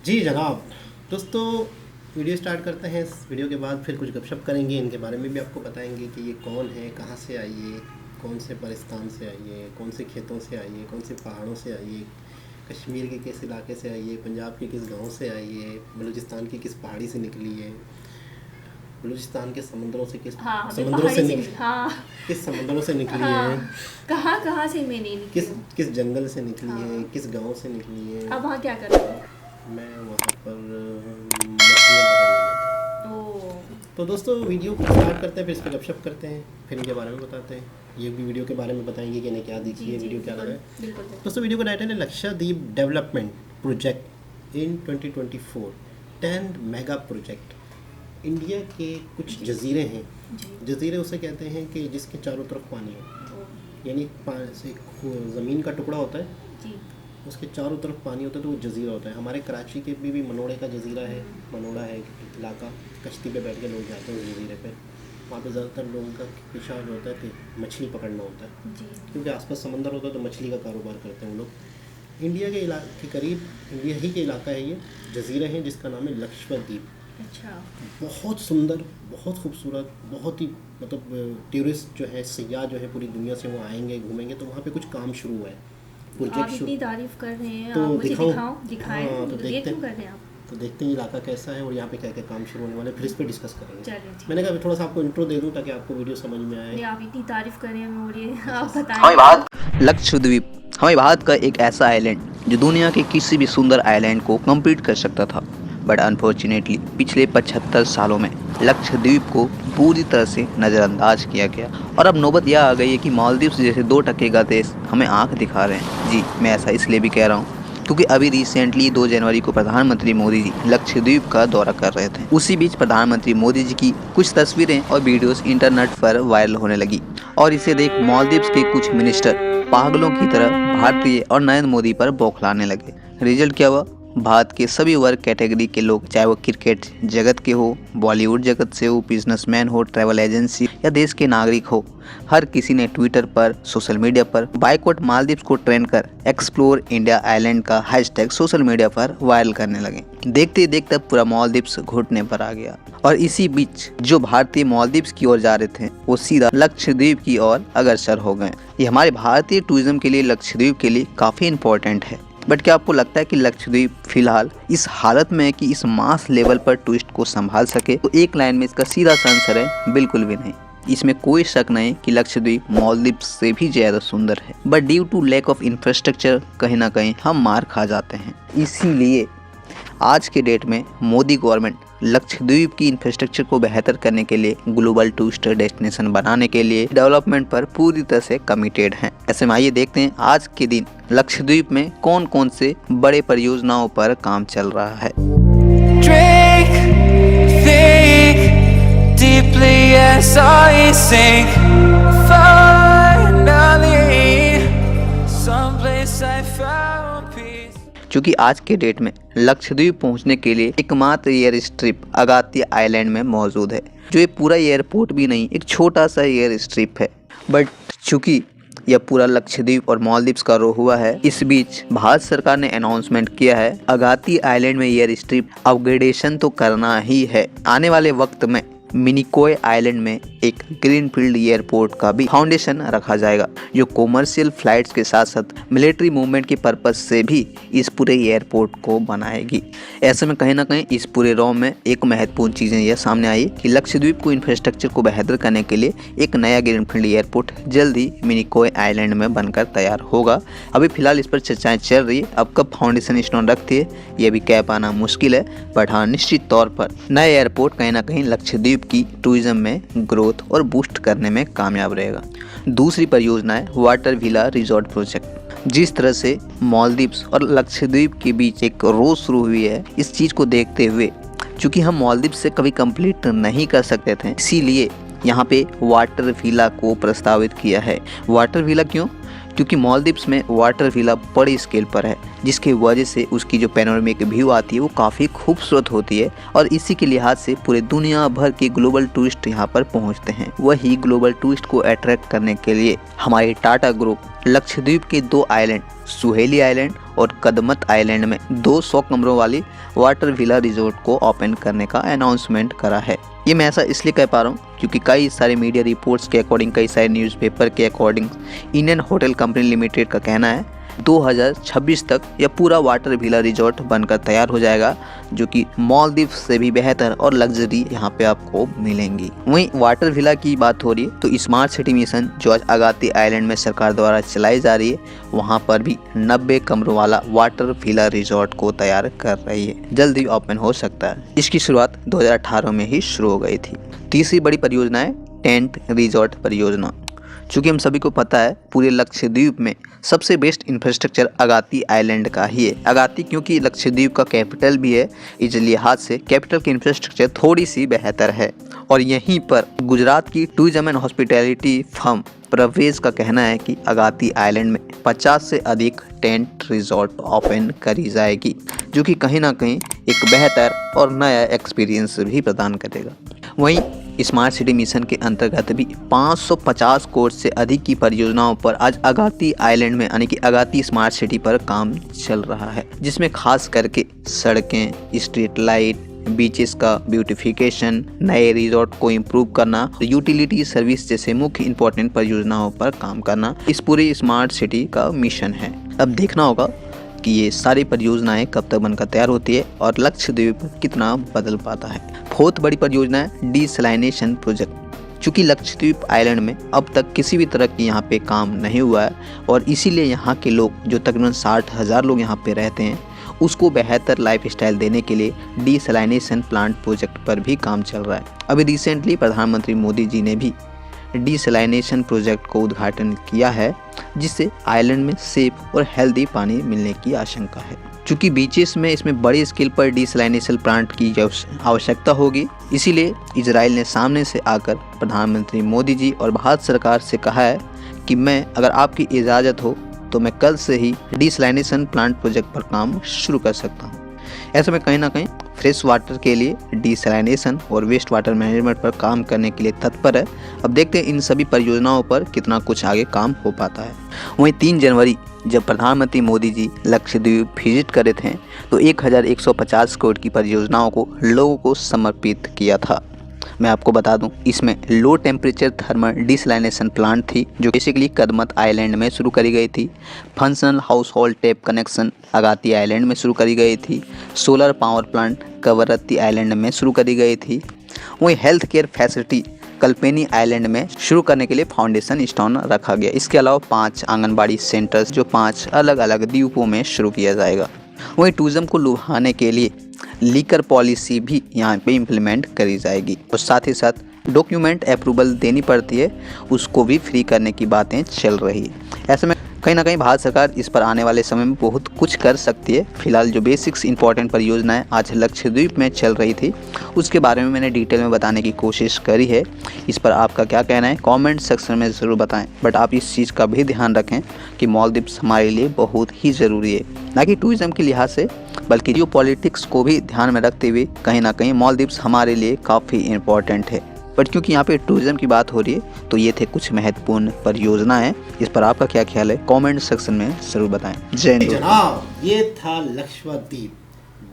जी जनाब। दोस्तों, video start करते हैं। इस वीडियो के बाद फिर कुछ गपशप करेंगे, इनके बारे में भी आपको बताएंगे कि ये कौन है, कहाँ से आई है, कौन से परिस्थान से आई है, कौन से खेतों से आई है, कौन से पहाड़ों से आई है, कश्मीर के किस इलाके से आई है, पंजाब के किस गांव से आई है, बलूचिस्तान की किस पहाड़ी से निकली है, बलूचिस्तान के समुद्रों से किस समुद्रों से किस समुद्रों से निकली है, कहाँ से मैं नहीं निकली, किस जंगल से निकली है, किस गांव से निकली है। अब वहाँ क्या कर रहे हो? मैं वहाँ पर मछलियाँ पकड़ने गया था। तो दोस्तों, वीडियो को स्टार्ट करते हैं, फिर इस पर गपशप करते हैं, फिर इनके बारे में बताते हैं। ये भी वीडियो के बारे में बताएंगे कि इन्हें क्या दिखी है, वीडियो क्या लगा है। दोस्तों, वीडियो का टाइटल है Lakshadweep development project in 2024 10 mega project. India के कुछ जजीरे हैं, जजीरे उसे कहते हैं कि जिसके चारों तरफ पानी हो, यानी ज़मीन का टुकड़ा होता है, उसके चारों तरफ पानी होता है तो वो जजीरा होता है। हमारे कराची के भी मनोड़े का जजीरा है, मनोड़ा है इलाका, कश्ती पे बैठ के लोग जाते हैं उस जजीरे पे। वहाँ पे ज़्यादातर लोगों का पेशा जो होता है कि मछली पकड़ना होता है, क्योंकि आसपास समंदर होता है तो मछली का कारोबार करते हैं वो लोग। इंडिया के के करीब इंडिया ही के इलाका है ये, जजीरा है जिसका नाम है लक्षद्वीप। अच्छा। बहुत सुंदर, बहुत खूबसूरत, बहुत ही मतलब टूरिस्ट जो है, सयाह जो है पूरी दुनिया से वो आएंगे, घूमेंगे। तो वहाँ पे कुछ काम शुरू हुआ है, आप इतनी तारीफ कर रहे हैं, तो आप मुझे दिखाएं। हाँ, तो ये क्यों कर रहे हैं आप? तो देखते हैं इलाका कैसा है और यहाँ पे क्या क्या काम शुरू होने वाले, फिर इस पे डिस्कस करेंगे। चलिए, मैंने कहा थोड़ा सा आपको इंट्रो दे दूँ ताकि आपको वीडियो समझ में आए। आप इतनी तारीफ कर रहे हैं और आप बताएं। हमारे भारत का एक ऐसा आइलैंड जो दुनिया के किसी भी सुंदर आइलैंड को कम्पीट कर सकता था, बट अनफॉर्चुनेटली पिछले 75 सालों में लक्षद्वीप को पूरी तरह से नज़रअंदाज किया गया। और अब नौबत यह आ गई है कि मालदीव्स जैसे 2% का देश हमें आंख दिखा रहे हैं। जी, मैं ऐसा इसलिए भी कह रहा हूँ क्योंकि अभी रिसेंटली 2 जनवरी को प्रधानमंत्री मोदी जी लक्षद्वीप का दौरा कर रहे थे। उसी बीच प्रधानमंत्री मोदी जी की कुछ तस्वीरें और वीडियोस इंटरनेट पर वायरल होने लगी और इसे देख मालदीव्स के कुछ मिनिस्टर पागलों की तरह भारतीय और नरेंद्र मोदी पर बौखलाने लगे। रिजल्ट क्या हुआ? भारत के सभी वर्ग कैटेगरी के लोग, चाहे वो क्रिकेट जगत के हो, बॉलीवुड जगत से हो, बिजनेसमैन हो, ट्रैवल एजेंसी या देश के नागरिक हो, हर किसी ने ट्विटर पर, सोशल मीडिया पर बाइकॉट मालदीव्स को ट्रेंड कर एक्सप्लोर इंडिया आइलैंड का हैशटैग सोशल मीडिया पर वायरल करने लगे। देखते ही देखते पूरा मालदीव्स घुटने पर आ गया। और इसी बीच जो भारतीय मालदीव्स की ओर जा रहे थे वो सीधा लक्षद्वीप की ओर अग्रसर हो गए। ये हमारे भारतीय टूरिज्म के लिए, लक्षद्वीप के लिए काफ़ी इंपॉर्टेंट है। बट क्या आपको लगता है कि लक्षद्वीप फिलहाल इस हालत में है कि इस मास लेवल पर टूरिस्ट को संभाल सके? तो एक लाइन में इसका सीधा सा आंसर है, बिल्कुल भी नहीं। इसमें कोई शक नहीं कि लक्षद्वीप मालदीव से भी ज़्यादा सुंदर है, but due to lack of infrastructure कहीं ना कहीं हम मार खा जाते हैं। इसीलिए आज के डेट में मोदी गवर्नमेंट लक्षद्वीप की इंफ्रास्ट्रक्चर को बेहतर करने के लिए, ग्लोबल टूरिस्ट डेस्टिनेशन बनाने के लिए डेवलपमेंट पर पूरी तरह से कमिटेड हैं। ऐसे में आइए देखते हैं आज के दिन लक्षद्वीप में कौन कौन से बड़े परियोजनाओं पर काम चल रहा है। क्योंकि आज के डेट में लक्षद्वीप पहुंचने के लिए एकमात्र एयर स्ट्रिप अगाती आइलैंड में मौजूद है, जो ये पूरा एयरपोर्ट भी नहीं, एक छोटा सा एयर स्ट्रिप है। बट चूंकि यह पूरा लक्षद्वीप और मालदीव्स का रो हुआ है, इस बीच भारत सरकार ने अनाउंसमेंट किया है अगाती आइलैंड में एयर स्ट्रिप अपग्रेडेशन तो करना ही है। आने वाले वक्त में मिनिकोय आइलैंड में एक ग्रीनफील्ड एयरपोर्ट का भी फाउंडेशन रखा जाएगा, जो कॉमर्शियल फ्लाइट्स के साथ साथ मिलिट्री मूवमेंट के पर्पज से भी इस पूरे एयरपोर्ट को बनाएगी। ऐसे में कहीं ना कहीं इस पूरे रॉ में एक महत्वपूर्ण चीज़ें यह सामने आई कि लक्षद्वीप को इंफ्रास्ट्रक्चर को बेहतर करने के लिए एक नया ग्रीनफील्ड एयरपोर्ट जल्द ही मिनिकोय आइलैंड में बनकर तैयार होगा। अभी फिलहाल इस पर चर्चाएँ चल रही है, अब कब फाउंडेशन स्टोन रखती है ये भी कह पाना मुश्किल है। बट हाँ, निश्चित तौर पर नया एयरपोर्ट कहीं ना कहीं लक्षद्वीप की टूरिज्म में ग्रोथ और बूस्ट करने में कामयाब रहेगा। दूसरी परियोजना है वाटर विला रिजॉर्ट प्रोजेक्ट। जिस तरह से मालदीव्स और लक्षद्वीप के बीच एक रोज शुरू हुई है, इस चीज़ को देखते हुए चूँकि हम मालदीव्स से कभी कंप्लीट नहीं कर सकते थे, इसीलिए यहाँ पे वाटर विला को प्रस्तावित किया है। वाटर विला क्यों? क्योंकि मालदीव्स में वाटर विला बड़ी स्केल पर है, जिसकी वजह से उसकी जो पैनोरामिक व्यू आती है वो काफ़ी खूबसूरत होती है और इसी के लिहाज से पूरे दुनिया भर के ग्लोबल टूरिस्ट यहाँ पर पहुँचते हैं। वही ग्लोबल टूरिस्ट को अट्रैक्ट करने के लिए हमारी टाटा ग्रुप लक्षद्वीप के 2 आइलैंड, सुहेली आइलैंड और कदमत आइलैंड में 200 कमरों वाली वाटर विला रिजॉर्ट को ओपन करने का अनाउंसमेंट करा है। ये मैं ऐसा इसलिए कह पा रहा हूँ क्योंकि कई सारे मीडिया रिपोर्ट्स के अकॉर्डिंग, कई सारे न्यूज़पेपर के according Indian hotel company limited का कहना है 2026 तक यह पूरा वाटर विला रिजॉर्ट बनकर तैयार हो जाएगा, जो कि मालदीव से भी बेहतर और लग्जरी यहाँ पे आपको मिलेंगी। वहीं वाटर विला की बात हो रही है तो स्मार्ट सिटी मिशन जो आज अगाती आइलैंड में सरकार द्वारा चलाई जा रही है, वहाँ पर भी 90 कमरों वाला वाटर विला रिजॉर्ट को तैयार कर रही है। जल्द ही ओपन हो सकता है। इसकी शुरुआत 2018 में ही शुरू हो गई थी। तीसरी बड़ी परियोजना है टेंट रिजॉर्ट परियोजना। चूँकि हम सभी को पता है पूरे लक्षद्वीप में सबसे बेस्ट इंफ्रास्ट्रक्चर अगाती आइलैंड का ही है। अगाती क्योंकि लक्षद्वीप का कैपिटल भी है, इस लिहाज से कैपिटल की इंफ्रास्ट्रक्चर थोड़ी सी बेहतर है। और यहीं पर गुजरात की टूरिज्म एंड हॉस्पिटैलिटी फर्म प्रवेश का कहना है कि अगाती आइलैंड में 50 से अधिक टेंट रिजॉर्ट ओपन करी जाएगी, जो कि कहीं ना कहीं एक बेहतर और नया एक्सपीरियंस भी प्रदान करेगा। वहीं स्मार्ट सिटी मिशन के अंतर्गत भी 550 करोड़ से अधिक की परियोजनाओं पर आज अगाती आइलैंड में यानी कि अगाती स्मार्ट सिटी पर काम चल रहा है, जिसमें खास करके सड़कें, स्ट्रीट लाइट, बीचेस का ब्यूटिफिकेशन, नए रिजॉर्ट को इम्प्रूव करना, यूटिलिटी सर्विस जैसे मुख्य इंपॉर्टेंट परियोजनाओं पर काम करना इस पूरी स्मार्ट सिटी का मिशन है। अब देखना होगा कि ये सारी परियोजनाएं कब तक बनकर तैयार होती है और लक्षद्वीप कितना बदल पाता है। बहुत बड़ी परियोजना है डिसलाइनेशन प्रोजेक्ट। चूँकि लक्षद्वीप आइलैंड में अब तक किसी भी तरह की यहाँ पे काम नहीं हुआ है और इसीलिए यहाँ के लोग जो तकरीबन 60,000 लोग यहाँ पे रहते हैं उसको बेहतर लाइफ स्टाइल देने के लिए डिसलाइनेशन प्लांट प्रोजेक्ट पर भी काम चल रहा है। अभी रिसेंटली प्रधानमंत्री मोदी जी ने भी डिसलाइनेशन प्रोजेक्ट को उद्घाटन किया है, जिससे आइलैंड में सेफ और हेल्दी पानी मिलने की आशंका है। चूँकि बीचेस में इसमें बड़े स्केल पर डिसलाइनेशन प्लांट की आवश्यकता होगी, इसीलिए इजराइल ने सामने से आकर प्रधानमंत्री मोदी जी और भारत सरकार से कहा है कि मैं, अगर आपकी इजाज़त हो तो मैं कल से ही डिसलाइनेशन प्लांट प्रोजेक्ट पर काम शुरू कर सकता हूँ। ऐसे में कहीं ना कहीं फ्रेश वाटर के लिए डिसलाइनेशन और वेस्ट वाटर मैनेजमेंट पर काम करने के लिए तत्पर है। अब देखते हैं इन सभी परियोजनाओं पर कितना कुछ आगे काम हो पाता है। वहीं 3 जनवरी जब प्रधानमंत्री मोदी जी लक्षद्वीप विजिट करे थे तो 1150 करोड़ की परियोजनाओं को लोगों को समर्पित किया था। मैं आपको बता दूं, इसमें लो टेम्परेचर थर्मल डिसलाइनेशन प्लांट थी जो बेसिकली कदमत आइलैंड में शुरू करी गई थी। Functional house hold tap connection Agatti island में शुरू करी गई थी। Solar power plant Kavaratti island में शुरू करी गई थी। वहीं health care facility Kalpeni island में शुरू करने के लिए फाउंडेशन स्टोन रखा गया। इसके अलावा 5 आंगनबाड़ी सेंटर्स जो 5 अलग अलग द्वीपों में शुरू किया जाएगा। वहीं टूरिज्म को लुभाने के लिए लीकर पॉलिसी भी यहाँ पे इम्प्लीमेंट करी जाएगी और साथ ही साथ डॉक्यूमेंट अप्रूवल देनी पड़ती है, उसको भी फ्री करने की बातें चल रही है। ऐसे में कहीं ना कहीं भारत सरकार इस पर आने वाले समय में बहुत कुछ कर सकती है। फिलहाल जो बेसिक्स इंपॉर्टेंट परियोजनाएं आज लक्षद्वीप में चल रही थी उसके बारे में मैंने डिटेल में बताने की कोशिश करी है। इस पर आपका क्या कहना है कमेंट सेक्शन में ज़रूर बताएं। बट आप इस चीज़ का भी ध्यान रखें कि मालदीव्स हमारे लिए बहुत ही ज़रूरी है, ना कि टूरिज़्म के लिहाज से बल्कि जियो पॉलिटिक्स को भी ध्यान में रखते हुए कहीं ना कहीं मालदीव्स हमारे लिए काफ़ी इम्पोर्टेंट है। बट क्योंकि यहाँ पे टूरिज्म की बात हो रही है तो ये थे कुछ महत्वपूर्ण परियोजना है। इस पर आपका क्या ख्याल है कमेंट सेक्शन में ज़रूर बताएं। जय हिंद जनाब, ये था लक्षद्वीप,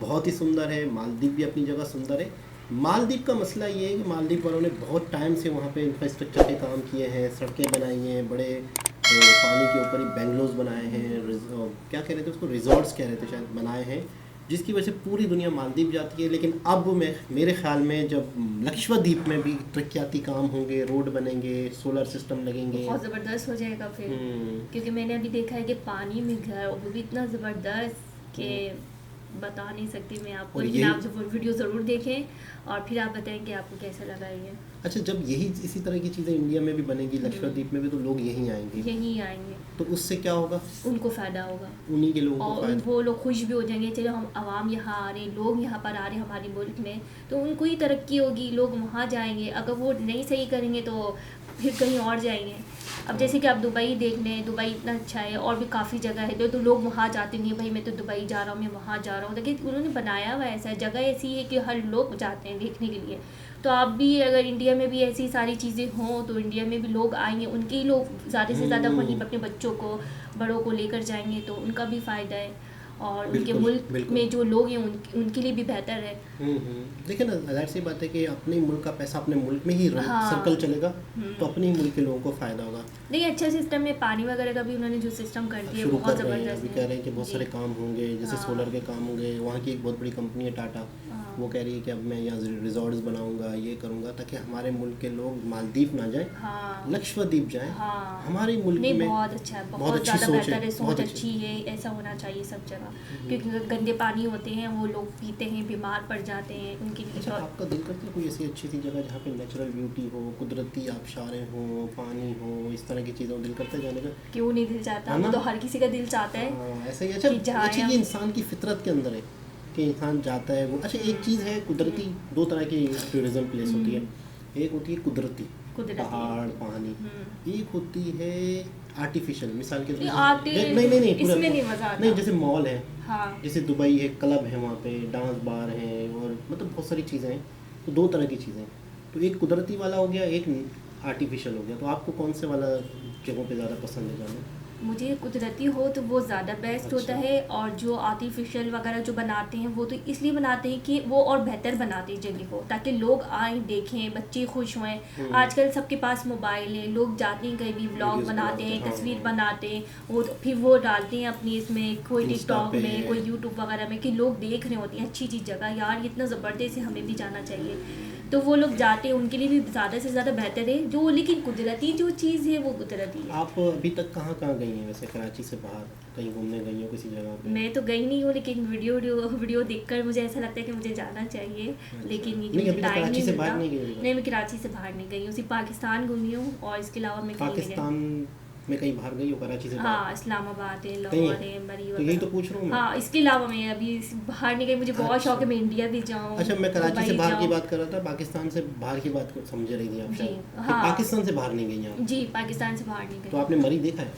बहुत ही सुंदर है। मालदीव भी अपनी जगह सुंदर है। मालदीव का मसला ये है कि मालदीव वालों ने बहुत टाइम से वहाँ पे इंफ्रास्ट्रक्चर के काम किए हैं, सड़कें बनाई हैं, बड़े पानी के ऊपर ही बेंगलोज बनाए हैं, क्या कह रहे थे उसको, रिजॉर्ट्स कह रहे थे शायद, बनाए हैं, जिसकी वजह से पूरी दुनिया मालदीव जाती है। लेकिन अब मेरे ख्याल में जब लक्षद्वीप में भी तरक्याती काम होंगे, रोड बनेंगे, सोलर सिस्टम लगेंगे, बहुत ज़बरदस्त हो जाएगा फिर। क्योंकि मैंने अभी देखा है कि पानी में घर वो भी इतना ज़बरदस्त कि बता नहीं सकती मैं आपको। लेकिन आप जब वीडियो ज़रूर देखें और फिर आप बताएं कि आपको कैसा लगा ये। अच्छा, जब यही इसी तरह की चीज़ें इंडिया में भी बनेगी, लक्षद्वीप में भी, तो लोग यहीं आएंगे, तो उससे क्या होगा? उनको फ़ायदा होगा, उन्हीं के लोगों को और वो लोग खुश भी हो जाएंगे। चलो हम आवाम यहाँ आ रहे हैं, लोग यहाँ पर आ रहे हैं हमारे मुल्क में, तो उनको ही तरक्की होगी, लोग वहाँ जाएंगे। अगर वो नहीं सही करेंगे तो फिर कहीं और जाएंगे। अब जैसे कि आप दुबई देख लें, दुबई इतना अच्छा है, और भी काफ़ी जगह है तो लोग वहाँ जाते नहीं, भाई मैं तो दुबई जा रहा हूँ, मैं वहाँ जा रहा हूँ। देखिए उन्होंने बनाया हुआ ऐसा जगह ऐसी है कि हर लोग जाते हैं देखने के लिए। तो आप भी अगर इंडिया में भी ऐसी सारी चीज़ें हों तो इंडिया में भी लोग आएंगे, उनके ही लोग ज़्यादा से ज़्यादा वहीं पर अपने बच्चों को, बड़ों को लेकर जाएंगे तो उनका भी फ़ायदा है। और बिल्कुल, उनके मुल्क बिल्कुल। में जो लोग हैं उनके लिए भी बेहतर है। देखिए ना, जाहिर सी बात है कि अपने मुल्क का पैसा अपने मुल्क में ही हाँ। सर्कल चलेगा, तो अपने ही मुल्क के लोगों को फ़ायदा होगा। नहीं, अच्छा सिस्टम है, पानी वगैरह का भी उन्होंने जो सिस्टम कर दिया शुरू बहुत कर रहे हैं, ज़बरदस्त अभी कह रहे हैं कि बहुत जी। सारे काम होंगे, जैसे हाँ। सोलर के काम होंगे। वहाँ की एक बहुत बड़ी कंपनी है टाटा, हाँ। वो कह रही है कि अब मैं यहाँ रिजॉर्ट्स बनाऊंगा, ये करूंगा, ताकि हमारे मुल्क के लोग मालदीव ना जाएं, हाँ। लक्षद्वीप जाएं। हाँ। हमारे मुल्क नहीं, में बहुत अच्छा है, बहुत बहुत अच्छी ज़्यादा सोच बेहतर है, बहुत सोच अच्छी है, ऐसा होना चाहिए सब जगह। क्योंकि गंदे पानी होते हैं, वो लोग पीते हैं, बीमार पड़ जाते हैं, उनके लिए अच्छा, तो आपका दिल करता है कोई ऐसी अच्छी सी जगह जहाँ पे नेचुरल ब्यूटी हो, कुदरती आबशारें हो, पानी हो, इस तरह की चीज़ों दिल करता है जाने का? क्यों नहीं दिल चाहता, है वो ना? तो हर किसी का दिल चाहता है। हाँ, ऐसा ही। अच्छा, कि जहाँ अच्छा, हम- ये इंसान की फितरत के अंदर है कि इंसान जाता है वो। अच्छा, एक चीज़ है कुदरती, दो तरह की टूरिज्म प्लेस होती है। एक होती है कुदरती, पहाड़, पानी। एक होती है आर्टिफिशियल, मिसाल के नहीं, नहीं इसमें नहीं मज़ा आता। नहीं, जैसे मॉल है, हाँ। जैसे दुबई है, क्लब है वहाँ पे, डांस बार है, और मतलब बहुत सारी चीज़ें हैं। तो दो तरह की चीज़ें हैं। तो एक कुदरती वाला हो गया, एक आर्टिफिशियल हो गया। तो आपको कौन से वाला जगहों पे ज़्यादा पसंद है जाना? मुझे कुदरती हो तो वो ज़्यादा बेस्ट अच्छा। होता है, और जो आर्टिफिशियल वगैरह जो बनाते हैं वो तो इसलिए बनाते हैं कि वो और बेहतर बनाते हैं जगह को, ताकि लोग आएँ, देखें, बच्चे खुश हों। आजकल सबके पास मोबाइल है, लोग जाते हैं कहीं भी, व्लॉग वीडियोस बनाते बनाते हैं, हैं, तस्वीर हाँ। बनाते हैं, वो फिर वो डालते हैं अपनी इसमें, कोई इंस्टा टिकटॉक पे। में, कोई यूट्यूब वगैरह में, कि लोग देख रहे होते हैं अच्छी चीज़ जगह, यार इतना ज़बरदस्त है, हमें भी जाना चाहिए। तो वो लोग जाते हैं, उनके लिए भी ज़्यादा से ज़्यादा बेहतर है जो, लेकिन कुदरती जो चीज़ है वो कुदरती है। आप अभी तक कहाँ कहाँ गई हैं वैसे, कराची से बाहर कहीं घूमने गई हो किसी जगह पे? मैं तो गई नहीं हूँ, लेकिन वीडियो देखकर मुझे ऐसा लगता है कि मुझे जाना चाहिए। अच्छा। लेकिन ये कि नहीं, मुझे अभी तक टाइम कराची नहीं से मिलता। बाहर नहीं गई अभी तक? नहीं, मैं कराची से बाहर नहीं गई हूँ, सिर्फ पाकिस्तान घूमी हूँ, और इसके अलावा मैं कहीं नहीं गई। पाकिस्तान में कहीं बाहर गई हो कराची से बाहर? हाँ, इस्लामाबाद है, कहीं लाहौर है? है, मरी तो यही तो पूछ रहा हूँ मैं। हाँ, इसके अलावा मैं अभी बाहर नहीं गई, मुझे बहुत अच्छा। शौक है मैं इंडिया भी जाऊँ। अच्छा, मैं कराची से दुबई बाहर की जाऊँ। बात कर रहा था, पाकिस्तान से बाहर की बात को समझ रही थी आप जी, शायद। कि हाँ। पाकिस्तान से बाहर नहीं गई आप? जी, पाकिस्तान से बाहर नहीं तो गई। आपने मरी देखा है?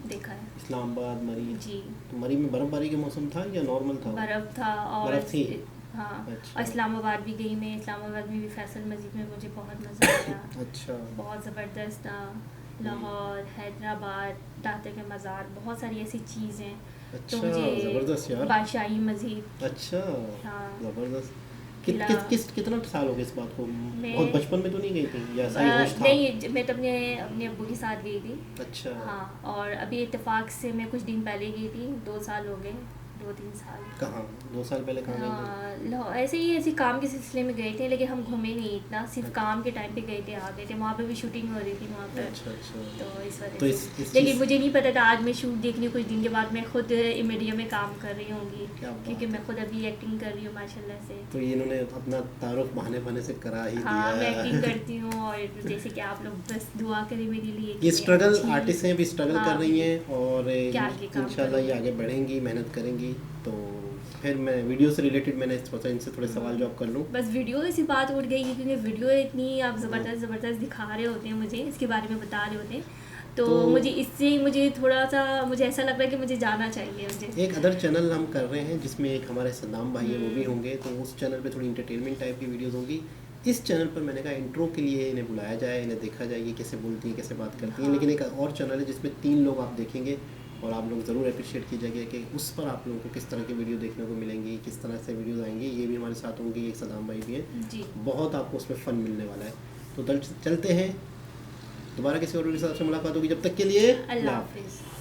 देखा है इस्लामाबाद, मरी। जी। तो मरी में बर्फबारी का मौसम था या नॉर्मल था? बर्फ़ था, और बर्फ थी? हाँ। अच्छा। और इस्लामाबाद भी गई मैं, इस्लामाबाद में भी फैसल मस्जिद में मुझे बहुत मज़ा आया। अच्छा। बहुत ज़बरदस्त था। लाहौर, हैदराबाद, दाते के मज़ार, बहुत सारी ऐसी चीज़ें। अच्छा, तो मुझे ज़बरदस्त यार। बादशाही मस्जिद। अच्छा, हाँ। ज़बरदस्त। किला। कितना साल हो गया इस बात को? मैं- बहुत बचपन में तो नहीं गई थी या ऐसा ही होश था? नहीं, मैं तो अपने अब्बू के साथ गई थी। अच्छा। हाँ, और अभी इत्तेफाक से मैं कुछ दिन पहले गई थी, 2 साल हो गए, 2-3 साल। कहाँ 2 साल पहले कहाँ गई थी? हाँ, लाहौर, ऐसे काम के सिलसिले में गए थे, लेकिन हम घूमे नहीं इतना, सिर्फ काम के टाइम पे गए थे, आ गए थे। वहाँ पे भी शूटिंग हो रही थी वहाँ पर। अच्छा, अच्छा। तो इस वजह तो से, इस लेकिन चीज़- मुझे नहीं पता था आज मैं शूट देखने कुछ दिन के बाद मैं खुद मीडिया में काम कर रही होंगी, क्या बात क्योंकि है। मैं खुद अभी एक्टिंग कर रही हूँ माशाल्लाह से। तो ये इन्होंने अपना तारुफ बहाने से करा ही हाँ, मैं दिया। एक्टिंग करती हूँ, और जैसे कि आप लोग बस दुआ करें मेरे लिए कि ये मैं स्ट्रगल, अच्छी- आर्टिस्ट हैं भी स्ट्रगल हाँ, कर रही हैं, और क्या आगे काम इंशाल्लाह ये करेंगी। आगे बढ़ेंगी, मेहनत करेंगी। तो फिर मैं वीडियो से रिलेटेड मैंने सोचा इनसे थोड़े सवाल जवाब कर लूँ। बस वीडियो से बात उठ गई है, क्योंकि वीडियो इतनी आप ज़बरदस्त दिखा रहे होते हैं, मुझे इसके बारे में बता रहे होते हैं, तो मुझे इससे थोड़ा सा मुझे ऐसा लग रहा है कि मुझे जाना चाहिए। मुझे एक अदर चैनल हम कर रहे हैं जिसमें एक हमारे सद्दाम भाई है, वो भी होंगे। तो उस चैनल पे थोड़ी इंटरटेनमेंट टाइप की वीडियोस होंगी। इस चैनल पर मैंने कहा इंट्रो के लिए इन्हें बुलाया जाए, इन्हें देखा जाए ये कैसे बोलती हैं, कैसे बात करती हैं। हाँ। लेकिन एक और चैनल है जिसमें 3 लोग आप देखेंगे, और आप लोग ज़रूर अप्रिशिएट कीजिएगा कि उस पर आप लोगों को किस तरह की वीडियो देखने को मिलेंगी, किस तरह से वीडियोज़ आएंगी। ये भी हमारे साथ होंगे, एक सद्दाम भाई भी हैं। जी, बहुत आपको उसमें फ़न मिलने वाला है। तो चलते हैं, दोबारा किसी और के साथ से मुलाकात होगी। जब तक के लिए अल्लाह हाफिज़।